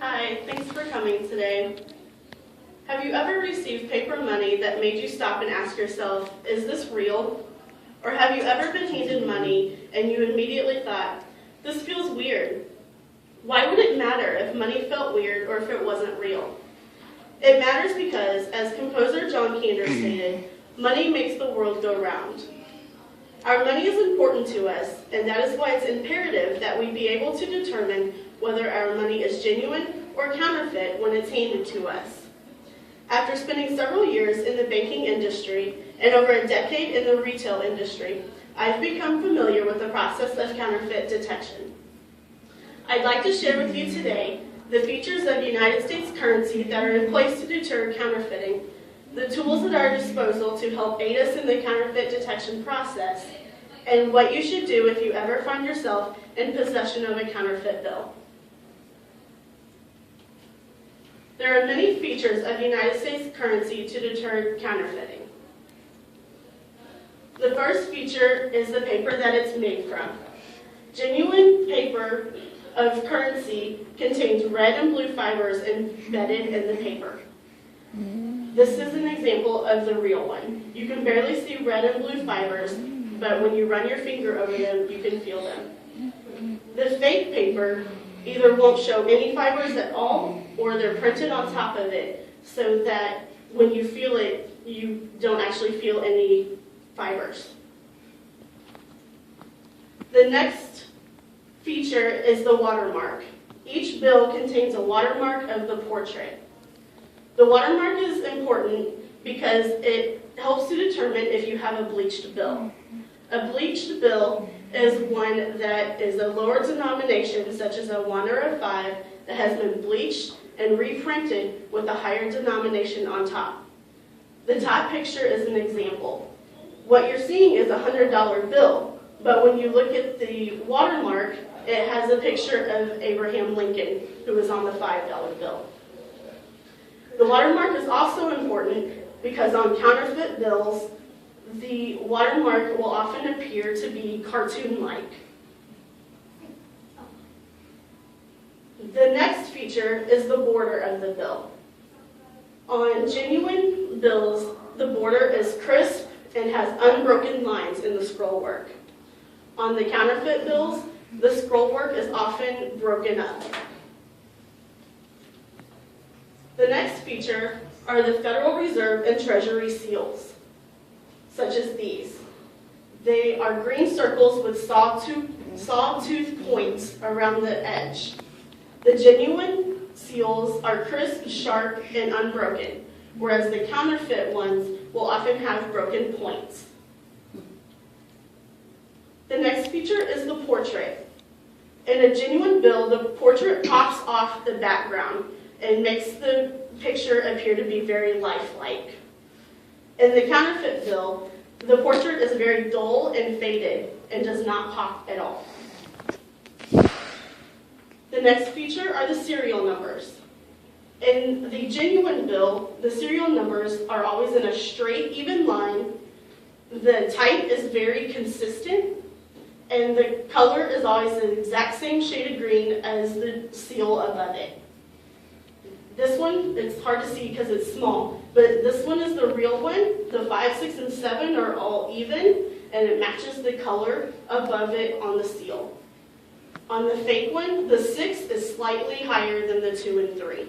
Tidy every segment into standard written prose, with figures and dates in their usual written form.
Hi, thanks for coming today. Have you ever received paper money that made you stop and ask yourself, is this real? Or have you ever been handed money and you immediately thought, this feels weird? Why would it matter if money felt weird or if it wasn't real? It matters because, as composer John Kander stated, money makes the world go round. Our money is important to us, and that is why it's imperative that we be able to determine whether our money is genuine or counterfeit when it's handed to us. After spending several years in the banking industry and over a decade in the retail industry, I've become familiar with the process of counterfeit detection. I'd like to share with you today the features of United States currency that are in place to deter counterfeiting, the tools at our disposal to help aid us in the counterfeit detection process, and what you should do if you ever find yourself in possession of a counterfeit bill. There are many features of United States currency to deter counterfeiting. The first feature is the paper that it's made from. Genuine paper of currency contains red and blue fibers embedded in the paper. This is an example of the real one. You can barely see red and blue fibers, but when you run your finger over them, you can feel them. The fake paper either won't show any fibers at all, or they're printed on top of it so that when you feel it, you don't actually feel any fibers. The next feature is the watermark. Each bill contains a watermark of the portrait. The watermark is important because it helps to determine if you have a bleached bill. A bleached bill is one that is a lower denomination, such as a 1 or a 5, that has been bleached and reprinted with a higher denomination on top. The top picture is an example. What you're seeing is a $100 bill, but when you look at the watermark, it has a picture of Abraham Lincoln, who was on the $5 bill. The watermark is also important because on counterfeit bills, the watermark will often appear to be cartoon-like. The next feature is the border of the bill. On genuine bills, the border is crisp and has unbroken lines in the scroll work. On the counterfeit bills, the scroll work is often broken up. The next feature are the Federal Reserve and Treasury seals, such as these. They are green circles with sawtooth points around the edge. The genuine seals are crisp, sharp, and unbroken, whereas the counterfeit ones will often have broken points. The next feature is the portrait. In a genuine bill, the portrait pops off the background and makes the picture appear to be very lifelike. In the counterfeit bill, the portrait is very dull and faded and does not pop at all. The next feature are the serial numbers. In the genuine bill, the serial numbers are always in a straight, even line. The type is very consistent, and the color is always the exact same shade of green as the seal above it. This one, it's hard to see because it's small, but this one is the real one. The 5, 6, and 7 are all even, and it matches the color above it on the seal. On the fake one, the 6 is slightly higher than the 2 and 3.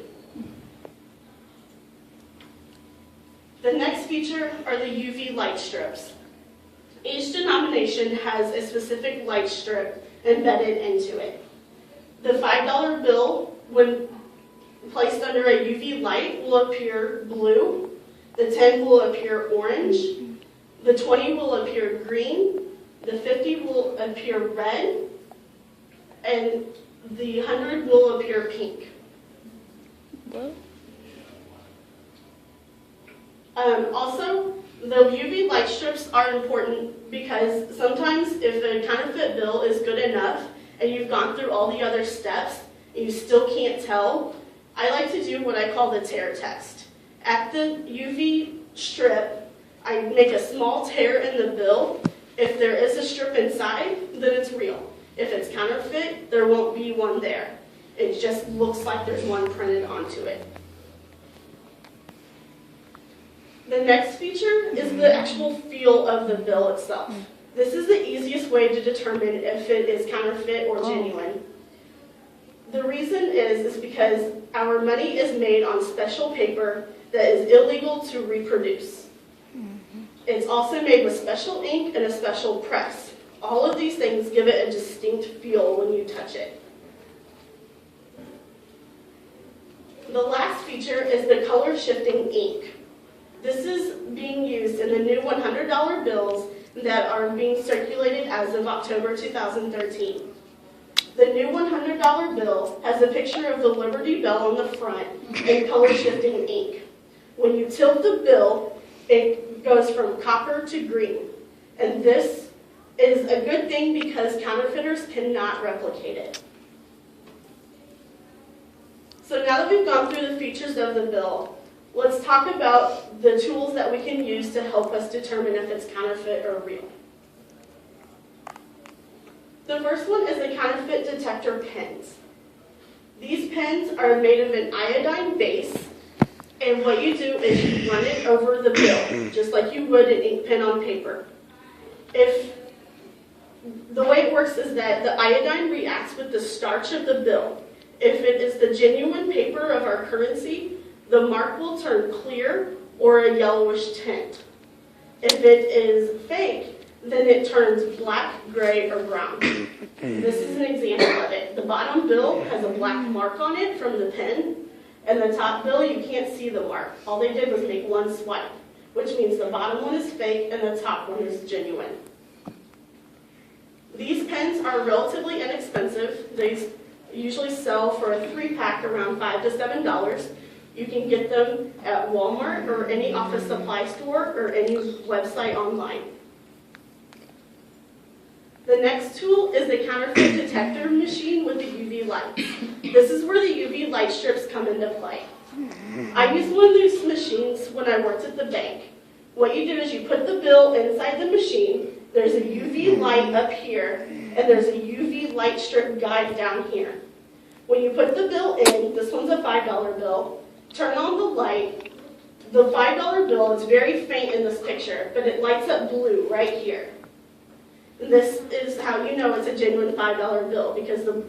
The next feature are the UV light strips. Each denomination has a specific light strip embedded into it. The $5 bill, when placed under a UV light, will appear blue. The 10 will appear orange. The 20 will appear green. The 50 will appear red. And the 100 will appear pink. Also, the UV light strips are important because sometimes if a counterfeit bill is good enough and you've gone through all the other steps and you still can't tell, I like to do what I call the tear test. At the UV strip, I make a small tear in the bill. If there is a strip inside, then it's real. If it's counterfeit, there won't be one there. It just looks like there's one printed onto it. The next feature is the actual feel of the bill itself. This is the easiest way to determine if it is counterfeit or genuine. The reason is because our money is made on special paper that is illegal to reproduce. It's also made with special ink and a special press. All of these things give it a distinct feel when you touch it. The last feature is the color shifting ink. This is being used in the new $100 bills that are being circulated as of October 2013. The new $100 bill has a picture of the Liberty Bell on the front in color shifting ink. When you tilt the bill, it goes from copper to green. And this is a good thing because counterfeiters cannot replicate it. So now that we've gone through the features of the bill, let's talk about the tools that we can use to help us determine if it's counterfeit or real. The first one is the counterfeit detector pens. These pens are made of an iodine base, and what you do is you run it over the bill, just like you would an ink pen on paper. The way it works is that the iodine reacts with the starch of the bill. If it is the genuine paper of our currency, the mark will turn clear or a yellowish tint. If it is fake, then it turns black, gray, or brown. This is an example of it. The bottom bill has a black mark on it from the pen, and the top bill, you can't see the mark. All they did was make one swipe, which means the bottom one is fake and the top one is genuine. These pens are relatively inexpensive. They usually sell for a 3-pack around $5 to $7. You can get them at Walmart or any office supply store or any website online. The next tool is the counterfeit detector machine with the UV lights. This is where the UV light strips come into play. I used one of these machines when I worked at the bank. What you do is you put the bill inside the machine, there's a UV light up here, and there's a UV light strip guide down here. When you put the bill in, this one's a $5 bill, turn on the light. The $5 bill is very faint in this picture, but it lights up blue right here. This is how you know it's a genuine $5 bill, because the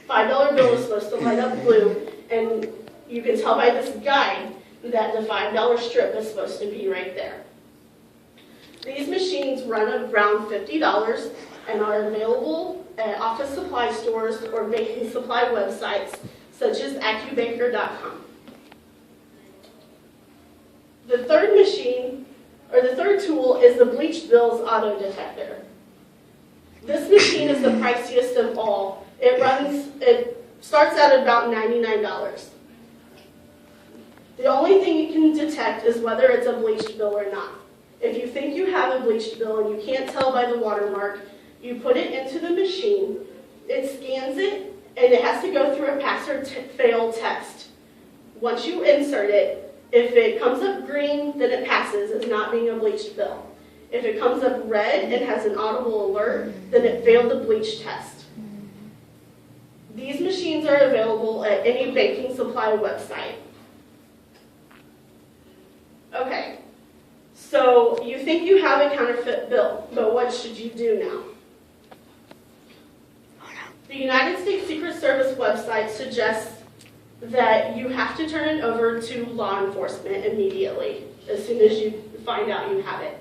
$5 bill is supposed to light up blue, and you can tell by this guide that the $5 strip is supposed to be right there. These machines run around $50 and are available at office supply stores or baking supply websites such as AccuBaker.com. The third tool is the bleached bills auto detector. This machine is the priciest of all. It starts at about $99. The only thing you can detect is whether it's a bleached bill or not. If you think you have a bleached bill and you can't tell by the watermark, you put it into the machine, it scans it, and it has to go through a pass or fail test. Once you insert it, if it comes up green, then it passes as not being a bleached bill. If it comes up red and has an audible alert, then it failed the bleach test. These machines are available at any banking supply website. Okay, so you think you have a counterfeit bill, but what should you do now? The United States Secret Service website suggests that you have to turn it over to law enforcement immediately, as soon as you find out you have it.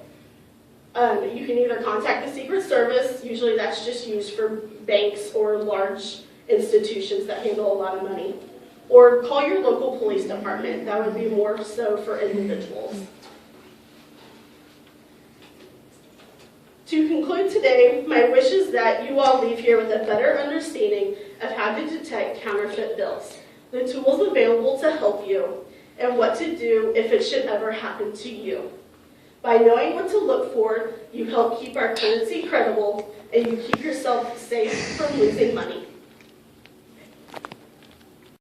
You can either contact the Secret Service, usually that's just used for banks or large institutions that handle a lot of money, or call your local police department. That would be more so for individuals. To conclude today, my wish is that you all leave here with a better understanding of how to detect counterfeit bills, the tools available to help you, and what to do if it should ever happen to you. By knowing what to look for, you help keep our currency credible, and you keep yourself safe from losing money.